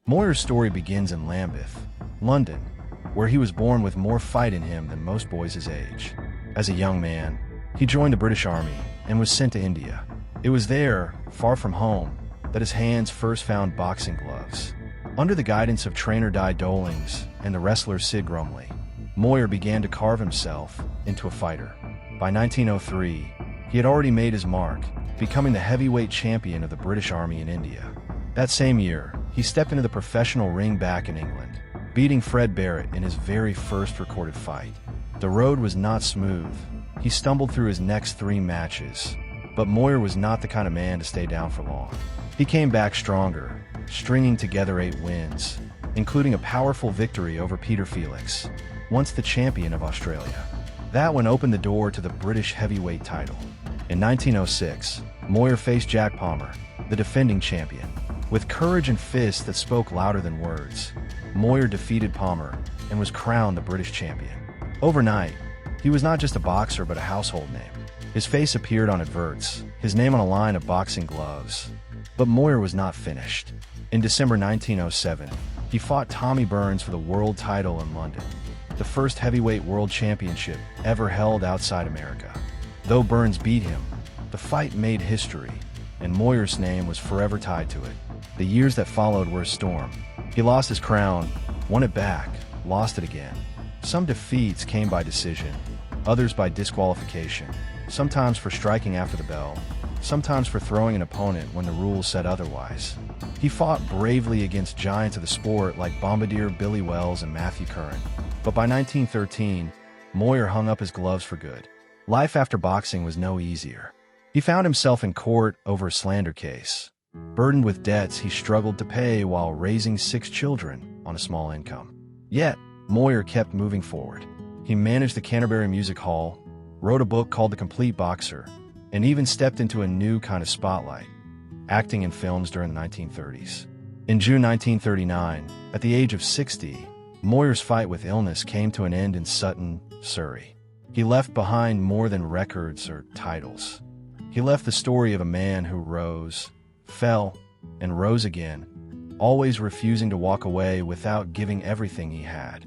Moir's story begins in Lambeth, London, where he was born with more fight in him than most boys his age. As a young man, he joined the British Army and was sent to India. It was there, far from home, that his hands first found boxing gloves. Under the guidance of trainer Di Dolings and the wrestler Sid Grumley, Moir began to carve himself into a fighter. By 1903, he had already made his mark, becoming the heavyweight champion of the British Army in India. That same year, he stepped into the professional ring back in England, beating Fred Barrett in his very first recorded fight. The road was not smooth. He stumbled through his next 3 matches, but Moir was not the kind of man to stay down for long. He came back stronger, stringing together 8 wins, including a powerful victory over Peter Felix, once the champion of Australia. That one opened the door to the British heavyweight title. In 1906, Moir faced Jack Palmer, the defending champion. With courage and fists that spoke louder than words, Moir defeated Palmer and was crowned the British champion. Overnight, he was not just a boxer but a household name. His face appeared on adverts, his name on a line of boxing gloves. But Moir was not finished. In December 1907, he fought Tommy Burns for the world title in London, the first heavyweight world championship ever held outside America. Though Burns beat him, the fight made history, and Moir's name was forever tied to it. The years that followed were a storm. He lost his crown, won it back, lost it again. Some defeats came by decision, others by disqualification, sometimes for striking after the bell, sometimes for throwing an opponent when the rules said otherwise. He fought bravely against giants of the sport like Bombardier Billy Wells and Matthew Curran. But by 1913, Moir hung up his gloves for good. Life after boxing was no easier. He found himself in court over a slander case. Burdened with debts he struggled to pay while raising 6 children on a small income. Yet, Moir kept moving forward. He managed the Canterbury Music Hall, wrote a book called The Complete Boxer, and even stepped into a new kind of spotlight, acting in films during the 1930s. In June 1939, at the age of 60, Moir's fight with illness came to an end in Sutton, Surrey. He left behind more than records or titles. He left the story of a man who rose, fell, and rose again, always refusing to walk away without giving everything he had.